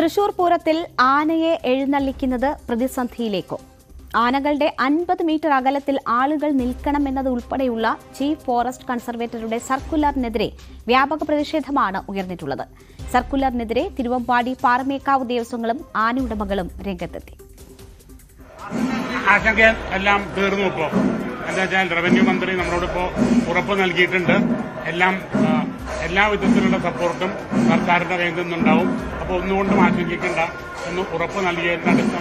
തൃശൂർ പൂരത്തിൽ ആനയെ എഴുന്നള്ളിക്കുന്നത് പ്രതിസന്ധിയിലേക്കോ? ആനകളുടെ 50 മീറ്റർ അകലത്തിൽ ആളുകൾ നിൽക്കണമെന്നത് ഉൾപ്പെടെയുള്ള ചീഫ് ഫോറസ്റ്റ് കൺസർവേറ്ററുടെ സർക്കുലറിനെതിരെ വ്യാപക പ്രതിഷേധമാണ് ഉയർന്നിട്ടുള്ളത്. സർക്കുലറിനെതിരെ തിരുവമ്പാടി പാറമേക്കാവ് ദേവസ്വങ്ങളും ആനയുടമകളും രംഗത്തെത്തി. ആശങ്ക എല്ലാം തീർന്നു. ഇപ്പോൾ എന്താ വെച്ചാൽ റവന്യൂ മന്ത്രി നമ്മളോടിപ്പോൾ ഉറപ്പ് നൽകിയിട്ടുണ്ട്. എല്ലാ വിധത്തിലുള്ള സപ്പോർട്ടും സർക്കാരിന്റെ കയ്യിൽ നിന്നുണ്ടാവും. അപ്പോൾ ഒന്നുകൊണ്ടും ആശങ്കിക്കേണ്ട എന്ന് ഉറപ്പ് നൽകിയതിനടുത്ത്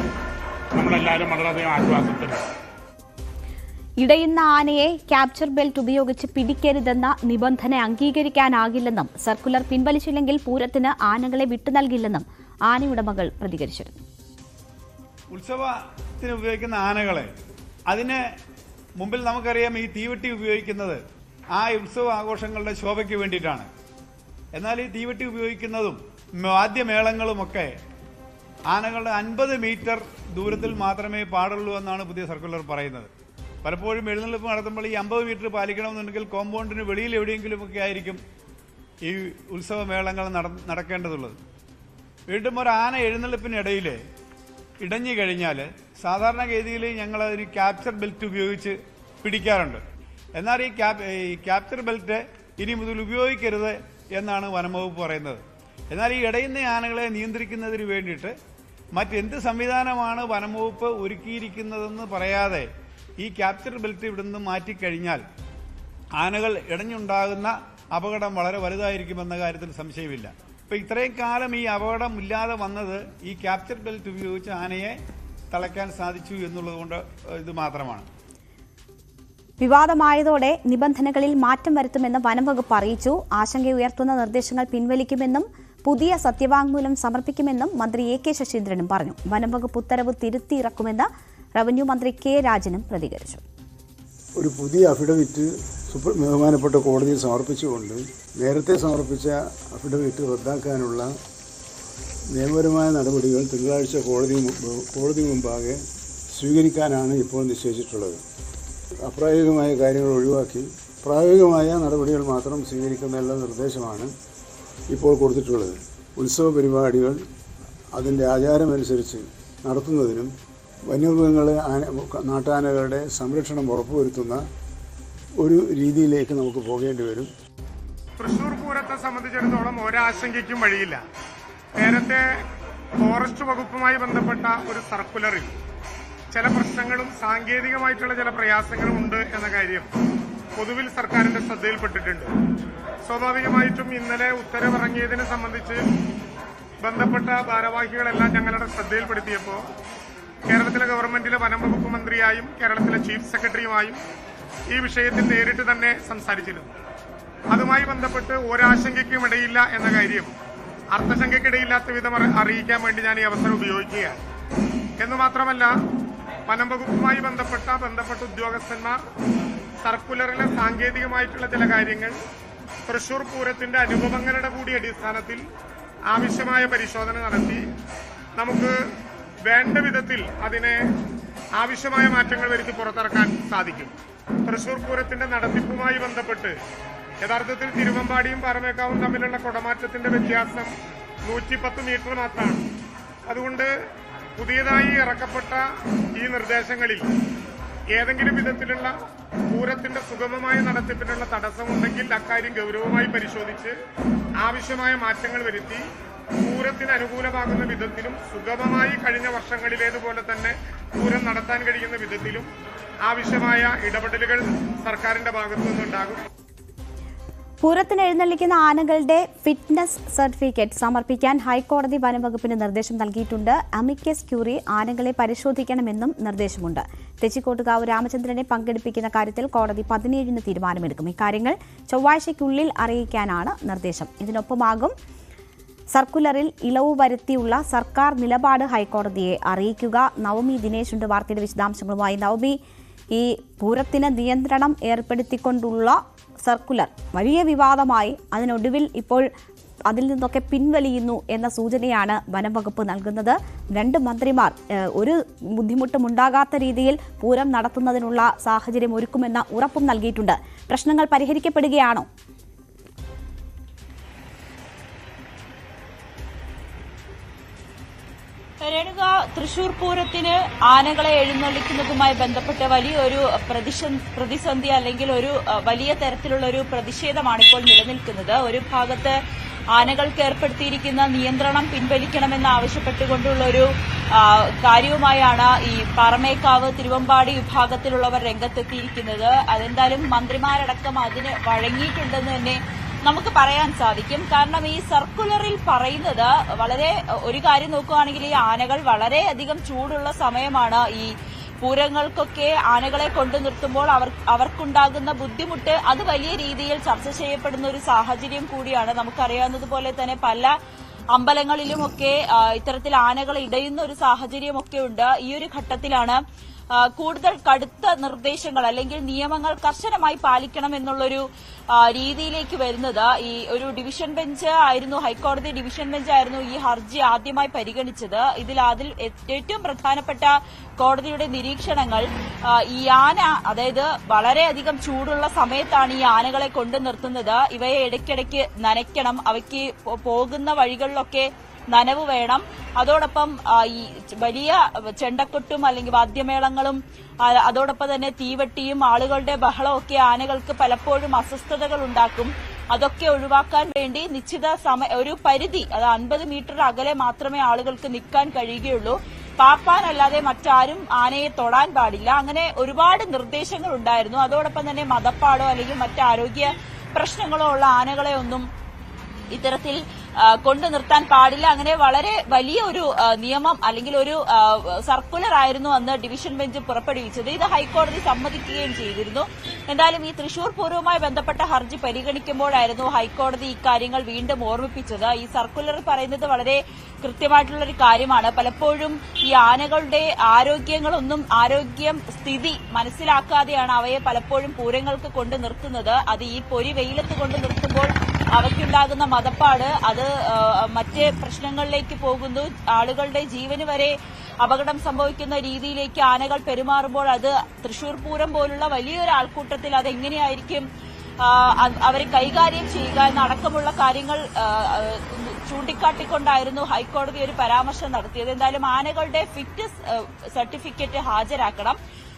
നമ്മളെല്ലാവരും വളരെയധികം ആശ്വാസത്തിലാണ്. ഇടയുന്ന ആനയെ ക്യാപ്ചർ ബെൽറ്റ് ഉപയോഗിച്ച് പിടിക്കരുതെന്ന നിബന്ധന അംഗീകരിക്കാനാകില്ലെന്നും സർക്കുലർ പിൻവലിച്ചില്ലെങ്കിൽ പൂരത്തിന് ആനകളെ വിട്ടു നൽകില്ലെന്നും ആനയുടമകൾ പ്രതികരിച്ചിരുന്നു. ഉത്സവത്തിന് ഉപയോഗിക്കുന്ന ആനകളെ അതിന് മുമ്പിൽ നമുക്കറിയാം ഈ തീവെട്ടി ഉപയോഗിക്കുന്നത് ആ ഉത്സവ ആഘോഷങ്ങളുടെ ശോഭയ്ക്ക് വേണ്ടിയിട്ടാണ്. എന്നാൽ ഈ തീവെട്ടി ഉപയോഗിക്കുന്നതും വാദ്യമേളങ്ങളുമൊക്കെ ആനകളുടെ 50 മീറ്റർ ദൂരത്തിൽ മാത്രമേ പാടുള്ളൂ എന്നാണ് പുതിയ സർക്കുലർ പറയുന്നത്. പലപ്പോഴും എഴുന്നള്ളിപ്പ് നടത്തുമ്പോൾ ഈ 50 മീറ്റർ പാലിക്കണമെന്നുണ്ടെങ്കിൽ കോമ്പൗണ്ടിന് വെളിയിൽ എവിടെയെങ്കിലുമൊക്കെ ആയിരിക്കും ഈ ഉത്സവമേളങ്ങൾ നടക്കേണ്ടതുള്ളത്. വീണ്ടും ഒരു ആന എഴുന്നള്ളിപ്പിനിടയിൽ ഇടഞ്ഞു കഴിഞ്ഞാൽ സാധാരണഗതിയിൽ ഞങ്ങളതിന് ക്യാപ്ചർ ബെൽറ്റ് ഉപയോഗിച്ച് പിടിക്കാറുണ്ട്. എന്നാൽ ഈ ക്യാപ്ചർ ബെൽറ്റ് ഇനി മുതൽ ഉപയോഗിക്കരുത് എന്നാണ് വനംവകുപ്പ് പറയുന്നത്. എന്നാൽ ഈ ഇടയുന്ന ആനകളെ നിയന്ത്രിക്കുന്നതിന് വേണ്ടിയിട്ട് മറ്റെന്ത് സംവിധാനമാണ് വനംവകുപ്പ് ഒരുക്കിയിരിക്കുന്നതെന്ന് പറയാതെ ഈ ക്യാപ്ചർ ബെൽറ്റ് ഇവിടുന്ന് മാറ്റിക്കഴിഞ്ഞാൽ ആനകൾ ഇടഞ്ഞുണ്ടാകുന്ന അപകടം വളരെ വലുതായിരിക്കുമെന്ന കാര്യത്തിൽ സംശയമില്ല. ഇപ്പം ഇത്രയും കാലം ഈ അപകടം ഇല്ലാതെ വന്നത് ഈ ക്യാപ്ചർ ബെൽറ്റ് ഉപയോഗിച്ച് ആനയെ തളയ്ക്കാൻ സാധിച്ചു എന്നുള്ളതുകൊണ്ട് ഇത് മാത്രമാണ്. വിവാദമായതോടെ നിബന്ധനകളിൽ മാറ്റം വരുത്തുമെന്ന് വനംവകുപ്പ് അറിയിച്ചു. ആശങ്കയുയർത്തുന്ന നിർദ്ദേശങ്ങൾ പിൻവലിക്കുമെന്നും പുതിയ സത്യവാങ്മൂലം സമർപ്പിക്കുമെന്നും മന്ത്രി എ കെ ശശീന്ദ്രനും പറഞ്ഞു. വനംവകുപ്പ് ഉത്തരവ് തിരുത്തിയിറക്കുമെന്ന് റവന്യൂ മന്ത്രി കെ രാജനും പ്രതികരിച്ചു. ഒരു പുതിയ അഫിഡവിറ്റ് ബഹുമാനപ്പെട്ട കോടതിയിൽ സമർപ്പിച്ചുകൊണ്ട് നേരത്തെ സമർപ്പിച്ച അഫിഡവിറ്റ് റദ്ദാക്കാനുള്ള നിയമപരമായ നടപടികൾ തിങ്കളാഴ്ച കോടതി മുമ്പാകെ സ്വീകരിക്കാനാണ് ഇപ്പോൾ നിശ്ചയിച്ചിട്ടുള്ളത്. അപ്രായോഗികമായ കാര്യങ്ങൾ ഒഴിവാക്കി പ്രായോഗികമായ നടപടികൾ മാത്രം സ്വീകരിക്കുന്നതിനുള്ള നിർദ്ദേശമാണ് ഇപ്പോൾ കൊടുത്തിട്ടുള്ളത്. ഉത്സവ പരിപാടികൾ അതിൻ്റെ ആചാരമനുസരിച്ച് നടത്തുന്നതിനും വന്യമൃഗങ്ങളെ നാട്ടാനകളുടെ സംരക്ഷണം ഉറപ്പുവരുത്തുന്ന ഒരു രീതിയിലേക്ക് നമുക്ക് പോകേണ്ടി വരും. തൃശൂർ പൂരത്തെ സംബന്ധിച്ചിടത്തോളം ഒരാശങ്കയ്ക്കും വഴിയില്ല. നേരത്തെ ഫോറസ്റ്റ് വകുപ്പുമായി ബന്ധപ്പെട്ട ഒരു സർക്കുലറിൽ ചില പ്രശ്നങ്ങളും സാങ്കേതികമായിട്ടുള്ള ചില പ്രയാസങ്ങളും ഉണ്ട് എന്ന കാര്യം പൊതുവിൽ സർക്കാരിന്റെ ശ്രദ്ധയിൽപ്പെട്ടിട്ടുണ്ട്. സ്വാഭാവികമായിട്ടും ഇന്നലെ ഉത്തരവിറങ്ങിയതിനെ സംബന്ധിച്ച് ബന്ധപ്പെട്ട ഭാരവാഹികളെല്ലാം ഞങ്ങളുടെ ശ്രദ്ധയിൽപ്പെടുത്തിയപ്പോൾ കേരളത്തിലെ ഗവൺമെന്റിലെ വനംവകുപ്പ് മന്ത്രിയായും കേരളത്തിലെ ചീഫ് സെക്രട്ടറിയുമായും ഈ വിഷയത്തിൽ നേരിട്ട് തന്നെ സംസാരിച്ചിരുന്നു. അതുമായി ബന്ധപ്പെട്ട് ഒരാശങ്കയ്ക്കും ഇടയില്ല എന്ന കാര്യം അർത്ഥശങ്കയ്ക്കിടയില്ലാത്ത വിധം അറിയിക്കാൻ വേണ്ടി ഞാൻ ഈ അവസരം ഉപയോഗിക്കുകയാണ്. എന്ന് മാത്രമല്ല, വനംവകുപ്പുമായി ബന്ധപ്പെട്ട ഉദ്യോഗസ്ഥന്മാർ സർക്കുലറിലെ സാങ്കേതികമായിട്ടുള്ള ചില കാര്യങ്ങൾ തൃശൂർ പൂരത്തിന്റെ അനുഭവങ്ങളുടെ കൂടി അടിസ്ഥാനത്തിൽ ആവശ്യമായ പരിശോധന നടത്തി നമുക്ക് വേണ്ട വിധത്തിൽ അതിനെ ആവശ്യമായ മാറ്റങ്ങൾ വരുത്തി പുറത്തിറക്കാൻ സാധിക്കും. തൃശൂർ പൂരത്തിന്റെ നടത്തിപ്പുമായി ബന്ധപ്പെട്ട് യഥാർത്ഥത്തിൽ തിരുവമ്പാടിയും പാറമേക്കാവും തമ്മിലുള്ള കുടമാറ്റത്തിന്റെ വ്യത്യാസം 110 മീറ്റർ മാത്രമാണ്. അതുകൊണ്ട് പുതിയതായി ഇറക്കപ്പെട്ട ഈ നിർദ്ദേശങ്ങളിൽ ഏതെങ്കിലും വിധത്തിലുള്ള പൂരത്തിന്റെ സുഗമമായ നടത്തിപ്പിനുള്ള തടസ്സമുണ്ടെങ്കിൽ അക്കാര്യം ഗൗരവമായി പരിശോധിച്ച് ആവശ്യമായ മാറ്റങ്ങൾ വരുത്തി പൂരത്തിന് അനുകൂലമാകുന്ന വിധത്തിലും സുഗമമായി കഴിഞ്ഞ വർഷങ്ങളിലേതുപോലെ തന്നെ പൂരം നടത്താൻ കഴിയുന്ന വിധത്തിലും ആവശ്യമായ ഇടപെടലുകൾ സർക്കാരിന്റെ ഭാഗത്തു നിന്നുണ്ടാകും. പൂരത്തിന് എഴുന്നള്ളിക്കുന്ന ആനകളുടെ ഫിറ്റ്നസ് സർട്ടിഫിക്കറ്റ് സമർപ്പിക്കാൻ ഹൈക്കോടതി വനംവകുപ്പിന് നിർദ്ദേശം നൽകിയിട്ടുണ്ട്. അമിക്കസ് ക്യൂറി ആനകളെ പരിശോധിക്കണമെന്നും നിർദ്ദേശമുണ്ട്. തെച്ചിക്കോട്ടുകാവ് രാമചന്ദ്രനെ പങ്കെടുപ്പിക്കുന്ന കാര്യത്തിൽ കോടതി 17-ന് തീരുമാനമെടുക്കും. ഇക്കാര്യങ്ങൾ ചൊവ്വാഴ്ചയ്ക്കുള്ളിൽ അറിയിക്കാനാണ് നിർദ്ദേശം. ഇതിനൊപ്പമാകും സർക്കുലറിൽ ഇളവ് വരുത്തിയുള്ള സർക്കാർ നിലപാട് ഹൈക്കോടതിയെ അറിയിക്കുക. നവമി ദിനേശ് ഉണ്ട് വാർത്തയുടെ വിശദാംശങ്ങളുമായി. നവമി, ഈ പൂരത്തിന് നിയന്ത്രണം ഏർപ്പെടുത്തിക്കൊണ്ടുള്ള സർക്കുലർ വലിയ വിവാദമായി. അതിനൊടുവിൽ ഇപ്പോൾ അതിൽ നിന്നൊക്കെ പിൻവലിയുന്നു എന്ന സൂചനയാണ് വനംവകുപ്പ് നൽകുന്നത്. 2 മന്ത്രിമാർ ഒരു ബുദ്ധിമുട്ടും ഉണ്ടാകാത്ത രീതിയിൽ പൂരം നടത്തുന്നതിനുള്ള സാഹചര്യം ഒരുക്കുമെന്ന ഉറപ്പും നൽകിയിട്ടുണ്ട്. പ്രശ്നങ്ങൾ പരിഹരിക്കപ്പെടുകയാണോ? രേണുക, തൃശൂർ പൂരത്തിന് ആനകളെ എഴുന്നള്ളിക്കുന്നതുമായി ബന്ധപ്പെട്ട് വലിയൊരു പ്രതിസന്ധി അല്ലെങ്കിൽ ഒരു വലിയ തരത്തിലുള്ള ഒരു പ്രതിഷേധമാണ് ഇപ്പോൾ നിലനിൽക്കുന്നത്. ഒരു ഭാഗത്ത് ആനകൾക്ക് ഏർപ്പെടുത്തിയിരിക്കുന്ന നിയന്ത്രണം പിൻവലിക്കണമെന്ന് ആവശ്യപ്പെട്ടുകൊണ്ടുള്ള ഒരു കാര്യവുമായാണ് ഈ പാറമേക്കാവ് തിരുവമ്പാടി വിഭാഗത്തിലുള്ളവർ രംഗത്തെത്തിയിരിക്കുന്നത്. അതെന്തായാലും മന്ത്രിമാരടക്കം അതിന് വഴങ്ങിയിട്ടുണ്ടെന്ന് തന്നെ നമുക്ക് പറയാൻ സാധിക്കും. കാരണം ഈ സർക്കുലറിൽ പറയുന്നത് വളരെ ഒരു കാര്യം നോക്കുകയാണെങ്കിൽ ഈ ആനകൾ വളരെയധികം ചൂടുള്ള സമയമാണ്. ഈ പൂരങ്ങൾക്കൊക്കെ ആനകളെ കൊണ്ടു നിർത്തുമ്പോൾ അവർക്കുണ്ടാകുന്ന ബുദ്ധിമുട്ട് അത് വലിയ രീതിയിൽ ചർച്ച ചെയ്യപ്പെടുന്ന ഒരു സാഹചര്യം കൂടിയാണ്. നമുക്കറിയാവുന്നതുപോലെ തന്നെ പല അമ്പലങ്ങളിലുമൊക്കെ ഇത്തരത്തിൽ ആനകൾ ഇടയുന്ന ഒരു സാഹചര്യമൊക്കെ ഉണ്ട്. ഈ ഒരു ഘട്ടത്തിലാണ് കൂടുതൽ കടുത്ത നിർദ്ദേശങ്ങൾ അല്ലെങ്കിൽ നിയമങ്ങൾ കർശനമായി പാലിക്കണം എന്നുള്ളൊരു രീതിയിലേക്ക് വരുന്നത്. ഈ ഒരു ഡിവിഷൻ ബെഞ്ച് ആയിരുന്നു, ഹൈക്കോടതി ഡിവിഷൻ ബെഞ്ച് ആയിരുന്നു ഈ ഹർജി ആദ്യമായി പരിഗണിച്ചത്. അതിൽ ഏറ്റവും പ്രധാനപ്പെട്ട കോടതിയുടെ നിരീക്ഷണങ്ങൾ ഈ ആന, അതായത് വളരെയധികം ചൂടുള്ള സമയത്താണ് ഈ ആനകളെ കൊണ്ടു നിർത്തുന്നത്. ഇവയെ ഇടയ്ക്കിടയ്ക്ക് നനയ്ക്കണം, അവയ്ക്ക് പോകുന്ന വഴികളിലൊക്കെ നനവ് വേണം. അതോടൊപ്പം ഈ വലിയ ചെണ്ടക്കൊട്ടും അല്ലെങ്കിൽ വാദ്യമേളങ്ങളും അതോടൊപ്പം തന്നെ തീവട്ടിയും ആളുകളുടെ ബഹളമൊക്കെ ആനകൾക്ക് പലപ്പോഴും അസ്വസ്ഥതകൾ ഉണ്ടാക്കും. അതൊക്കെ ഒഴിവാക്കാൻ വേണ്ടി നിശ്ചിത ഒരു പരിധി, അത് 50 മീറ്റർ അകലെ മാത്രമേ ആളുകൾക്ക് നിൽക്കാൻ കഴിയുകയുള്ളൂ. പാപ്പാനല്ലാതെ മറ്റാരും ആനയെ തൊടാൻ പാടില്ല. അങ്ങനെ ഒരുപാട് നിർദ്ദേശങ്ങൾ ഉണ്ടായിരുന്നു. അതോടൊപ്പം തന്നെ മദപ്പാടോ അല്ലെങ്കിൽ മറ്റ് ആരോഗ്യ പ്രശ്നങ്ങളോ ഉള്ള ആനകളെ ഒന്നും ഇത്തരത്തിൽ കൊണ്ടു നിർത്താൻ പാടില്ല. അങ്ങനെ വളരെ വലിയ ഒരു നിയമം അല്ലെങ്കിൽ ഒരു സർക്കുലർ ആയിരുന്നു അന്ന് ഡിവിഷൻ ബെഞ്ച് പുറപ്പെടുവിച്ചത്. ഇത് ഹൈക്കോടതി സമ്മതിക്കുകയും ചെയ്തിരുന്നു. എന്തായാലും ഈ തൃശൂർ പൂരവുമായി ബന്ധപ്പെട്ട ഹർജി പരിഗണിക്കുമ്പോഴായിരുന്നു ഹൈക്കോടതി ഇക്കാര്യങ്ങൾ വീണ്ടും ഓർമ്മിപ്പിച്ചത്. ഈ സർക്കുലർ പറയുന്നത് വളരെ കൃത്യമായിട്ടുള്ളൊരു കാര്യമാണ്. പലപ്പോഴും ഈ ആനകളുടെ ആരോഗ്യം സ്ഥിതി മനസ്സിലാക്കാതെയാണ് അവയെ പലപ്പോഴും പൂരങ്ങൾക്ക് കൊണ്ടു നിർത്തുന്നത്. അത് ഈ പൊരി വെയിലത്ത് കൊണ്ടു നിർത്തുമ്പോൾ അവയ്ക്കുണ്ടാകുന്ന മദപ്പാട് അത് മറ്റ് പ്രശ്നങ്ങളിലേക്ക് പോകുന്നു. ആളുകളുടെ ജീവന് വരെ അപകടം സംഭവിക്കുന്ന രീതിയിലേക്ക് ആനകൾ പെരുമാറുമ്പോൾ അത് തൃശൂർ പൂരം പോലുള്ള വലിയൊരു ആൾക്കൂട്ടത്തിൽ അതെങ്ങനെയായിരിക്കും അവരെ കൈകാര്യം ചെയ്യുക എന്നടക്കമുള്ള കാര്യങ്ങൾ ചൂണ്ടിക്കാട്ടിക്കൊണ്ടായിരുന്നു ഹൈക്കോടതി ഒരു പരാമർശം നടത്തിയത്. എന്തായാലും ആനകളുടെ ഫിറ്റ്നസ് സർട്ടിഫിക്കറ്റ് ഹാജരാക്കണം.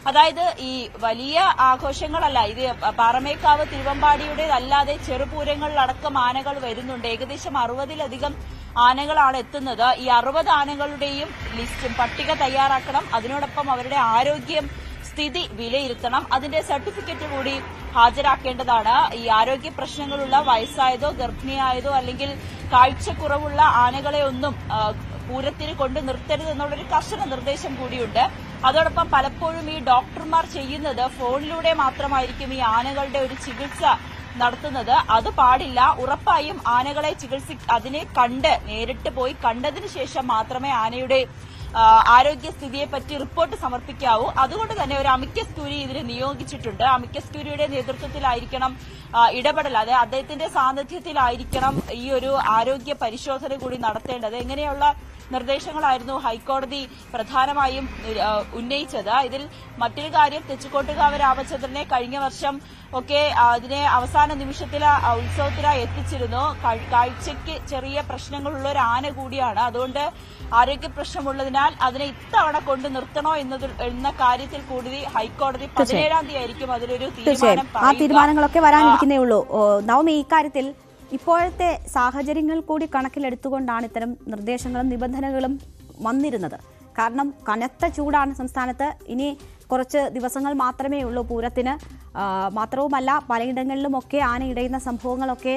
അതായത് ഈ വലിയ ആഘോഷങ്ങളല്ല, ഇത് പാറമേക്കാവ് തിരുവമ്പാടിയുടേതല്ലാതെ ചെറുപൂരങ്ങളിലടക്കം ആനകൾ വരുന്നുണ്ട്. ഏകദേശം 60-ലധികം ആനകളാണ് എത്തുന്നത്. ഈ 60 ആനകളുടെയും ലിസ്റ്റും പട്ടിക തയ്യാറാക്കണം. അതിനോടൊപ്പം അവരുടെ ആരോഗ്യം സ്ഥിതി വിലയിരുത്തണം. അതിന്റെ സർട്ടിഫിക്കറ്റ് കൂടി ഹാജരാക്കേണ്ടതാണ്. ഈ ആരോഗ്യ പ്രശ്നങ്ങളുള്ള വയസ്സായതോ ഗർഭിണിയായതോ അല്ലെങ്കിൽ കാഴ്ചക്കുറവുള്ള ആനകളെ ഒന്നും പൂരത്തിന് കൊണ്ട് നിർത്തരുതെന്നുള്ളൊരു കർശന നിർദ്ദേശം കൂടിയുണ്ട്. അതോടൊപ്പം പലപ്പോഴും ഈ ഡോക്ടർമാർ ചെയ്യുന്നത് ഫോണിലൂടെ മാത്രമായിരിക്കും ഈ ആനകളുടെ ഒരു ചികിത്സ നടത്തുന്നത്. അത് പാടില്ല. ഉറപ്പായും ആനകളെ അതിനെ നേരിട്ട് പോയി കണ്ടതിന് ശേഷം മാത്രമേ ആനയുടെ ആരോഗ്യസ്ഥിതിയെപ്പറ്റി റിപ്പോർട്ട് സമർപ്പിക്കാവൂ. അതുകൊണ്ട് തന്നെ ഒരു അമിക്കസ് ക്യൂറി ഇതിന് നിയോഗിച്ചിട്ടുണ്ട്. അമിക്കസ് ക്യൂരിയുടെ നേതൃത്വത്തിലായിരിക്കണം ഇടപെടൽ. അത് അദ്ദേഹത്തിന്റെ സാന്നിധ്യത്തിലായിരിക്കണം ഈ ഒരു ആരോഗ്യ പരിശോധന കൂടി നടത്തേണ്ടത്. എങ്ങനെയുള്ള നിർദ്ദേശങ്ങളായിരുന്നു ഹൈക്കോടതി പ്രധാനമായും ഉന്നയിച്ചത്. ഇതിൽ മറ്റൊരു കാര്യം, തെച്ചിക്കോട്ടുകാവ് രാമചന്ദ്രനെ കഴിഞ്ഞ വർഷം ഒക്കെ അതിനെ അവസാന നിമിഷത്തിൽ ഉത്സവത്തിനായി എത്തിച്ചിരുന്നു. കാഴ്ചയ്ക്ക് ചെറിയ പ്രശ്നങ്ങളുള്ള ഒരു ആന കൂടിയാണ്. അതുകൊണ്ട് ആരോഗ്യ പ്രശ്നമുള്ളതിനാൽ അതിനെ ഇത്തവണ കൊണ്ട് നിർത്തണോ എന്ന കാര്യത്തിൽ കൂടി ഹൈക്കോടതി 17-ാം തീയതി ആയിരിക്കും അതിലൊരു തീരുമാനം. ആ തീരുമാനങ്ങളൊക്കെ വരാനിരിക്കുന്നേ ഉള്ളൂ. നവമി, ഇക്കാര്യത്തിൽ ഇപ്പോഴത്തെ സാഹചര്യങ്ങൾ കൂടി കണക്കിലെടുത്തുകൊണ്ടാണ് ഇത്തരം നിർദ്ദേശങ്ങളും നിബന്ധനകളും വന്നിരുന്നത്. കാരണം കനത്ത ചൂടാണ് സംസ്ഥാനത്ത്. ഇനി കുറച്ച് ദിവസങ്ങൾ മാത്രമേ ഉള്ളൂ പൂരത്തിന്. മാത്രവുമല്ല പലയിടങ്ങളിലുമൊക്കെ ആന ഇടയുന്ന സംഭവങ്ങളൊക്കെ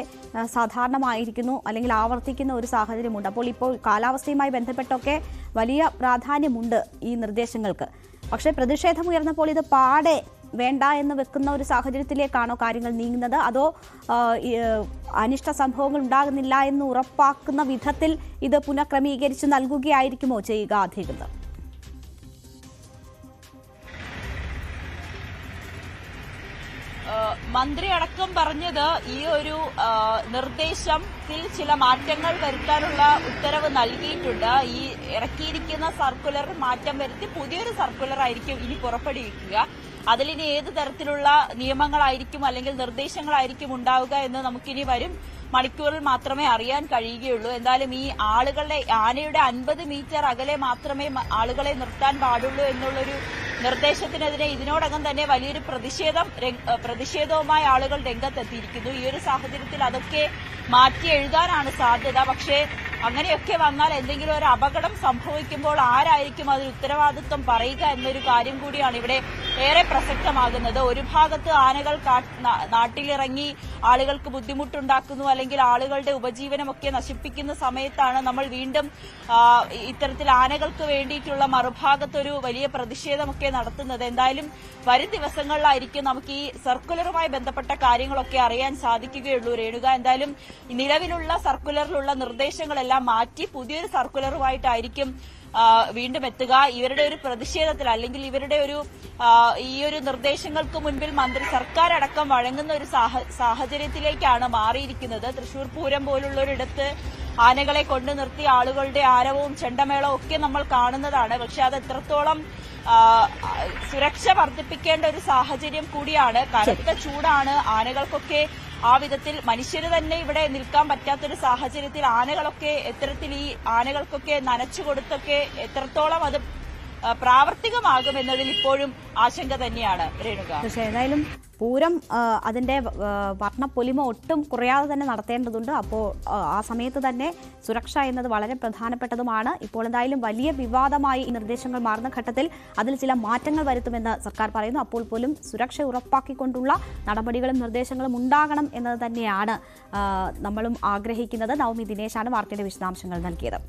സാധാരണമായിരിക്കുന്നു അല്ലെങ്കിൽ ആവർത്തിക്കുന്ന ഒരു സാഹചര്യമുണ്ട്. അപ്പോൾ ഇപ്പോൾ കാലാവസ്ഥയുമായി ബന്ധപ്പെട്ടൊക്കെ വലിയ പ്രാധാന്യമുണ്ട് ഈ നിർദ്ദേശങ്ങൾക്ക്. പക്ഷേ പ്രതിഷേധമുയർന്നപ്പോൾ ഇത് പാടെ വേണ്ട എന്ന് വെക്കുന്ന ഒരു സാഹചര്യത്തിലേക്കാണോ കാര്യങ്ങൾ നീങ്ങുന്നത്? അതോ അനിഷ്ട സംഭവങ്ങൾ ഉണ്ടാകുന്നില്ല എന്ന് ഉറപ്പാക്കുന്ന വിധത്തിൽ ഇത് പുനഃക്രമീകരിച്ച് നൽകുകയായിരിക്കുമോ ചെയ്യുക അധികൃതർ? മന്ത്രി അടക്കം പറഞ്ഞത് ഈ ഒരു നിർദ്ദേശത്തിൽ ചില മാറ്റങ്ങൾ വരുത്താനുള്ള ഉത്തരവ് നൽകിയിട്ടുണ്ട്. ഈ ഇറക്കിയിരിക്കുന്ന സർക്കുലർ മാറ്റം വരുത്തി പുതിയൊരു സർക്കുലർ ആയിരിക്കും ഇനി പുറപ്പെടുവിക്കുക. അതിലിനി ഏത് തരത്തിലുള്ള നിയമങ്ങളായിരിക്കും അല്ലെങ്കിൽ നിർദ്ദേശങ്ങളായിരിക്കും ഉണ്ടാവുക എന്ന് നമുക്കിനി വരും മണിക്കൂറിൽ മാത്രമേ അറിയാൻ കഴിയുകയുള്ളൂ. എന്തായാലും ഈ ആനയുടെ 50 മീറ്റർ അകലെ മാത്രമേ ആളുകളെ നിർത്താൻ പാടുള്ളൂ എന്നുള്ളൊരു നിർദ്ദേശത്തിനെതിരെ ഇതിനോടകം തന്നെ വലിയൊരു പ്രതിഷേധവുമായി ആളുകൾ രംഗത്തെത്തിയിരിക്കുന്നു. ഈ ഒരു സാഹചര്യത്തിൽ അതൊക്കെ മാറ്റി എഴുതാനാണ് സാധ്യത. പക്ഷേ അങ്ങനെയൊക്കെ വന്നാൽ എന്തെങ്കിലും ഒരു അപകടം സംഭവിക്കുമ്പോൾ ആരായിരിക്കും അതിന് ഉത്തരവാദിത്വം പറയുക എന്നൊരു കാര്യം കൂടിയാണ് ഇവിടെ ഏറെ പ്രസക്തമാകുന്നത്. ഒരു ഭാഗത്ത് ആനകൾ നാട്ടിലിറങ്ങി ആളുകൾക്ക് ബുദ്ധിമുട്ടുണ്ടാക്കുന്നു അല്ലെങ്കിൽ ആളുകളുടെ ഉപജീവനമൊക്കെ നശിപ്പിക്കുന്ന സമയത്താണ് നമ്മൾ വീണ്ടും ഇത്തരത്തിൽ ആനകൾക്ക് വേണ്ടിയിട്ടുള്ള മറുഭാഗത്തൊരു വലിയ പ്രതിഷേധമൊക്കെ നടത്തുന്നത്. എന്തായാലും വരും ദിവസങ്ങളിലായിരിക്കും നമുക്ക് ഈ സർക്കുലറുമായി ബന്ധപ്പെട്ട കാര്യങ്ങളൊക്കെ അറിയാൻ സാധിക്കുകയുള്ളൂ രേണുക. എന്തായാലും നിലവിലുള്ള സർക്കുലറിലുള്ള നിർദ്ദേശങ്ങളെല്ലാം മാറ്റി പുതിയൊരു സർക്കുലറുമായിട്ടായിരിക്കും വീണ്ടും എത്തുക. ഇവരുടെ ഒരു പ്രതിഷേധത്തിൽ അല്ലെങ്കിൽ ഇവരുടെ ഈ ഒരു നിർദ്ദേശങ്ങൾക്ക് മുൻപിൽ സർക്കാർ അടക്കം വഴങ്ങുന്ന ഒരു സാഹചര്യത്തിലേക്കാണ് മാറിയിരിക്കുന്നത്. തൃശൂർ പൂരം പോലുള്ളൊരിടത്ത് ആനകളെ കൊണ്ടു നിർത്തി ആളുകളുടെ ആരവവും ചെണ്ടമേളവും ഒക്കെ നമ്മൾ കാണുന്നതാണ്. പക്ഷെ അത് എത്രത്തോളം സുരക്ഷ വർദ്ധിപ്പിക്കേണ്ട ഒരു സാഹചര്യം കൂടിയാണ്. കനത്ത ചൂടാണ്. ആനകൾക്കൊക്കെ ആ വിധത്തിൽ മനുഷ്യര് തന്നെ ഇവിടെ നിൽക്കാൻ പറ്റാത്തൊരു സാഹചര്യത്തിൽ ആനകളൊക്കെ എത്തരത്തിൽ ഈ ആനകൾക്കൊക്കെ നനച്ചു കൊടുത്തൊക്കെ എത്രത്തോളം അത് പ്രാവർത്തികമാകുമെന്നതിൽ ഇപ്പോഴും ആശങ്ക തന്നെയാണ് രേണുക. ഏതായാലും പൂരം അതിന്റെ വർണ്ണപ്പൊലിമ ഒട്ടും കുറയാതെ തന്നെ നടത്തേണ്ടതുണ്ട്. അപ്പോൾ ആ സമയത്ത് തന്നെ സുരക്ഷ എന്നത് വളരെ പ്രധാനപ്പെട്ടതുമാണ്. ഇപ്പോൾ എന്തായാലും വലിയ വിവാദമായി ഈ നിർദ്ദേശങ്ങൾ മാറുന്ന ഘട്ടത്തിൽ അതിൽ ചില മാറ്റങ്ങൾ വരുത്തുമെന്ന് സർക്കാർ പറയുന്നു. അപ്പോൾ പോലും സുരക്ഷ ഉറപ്പാക്കിക്കൊണ്ടുള്ള നടപടികളും നിർദ്ദേശങ്ങളും ഉണ്ടാകണം എന്നത് തന്നെയാണ് നമ്മളും ആഗ്രഹിക്കുന്നത്. നവമി ദിനേശാണ് വാർത്തയുടെ വിശദാംശങ്ങൾ നൽകിയത്.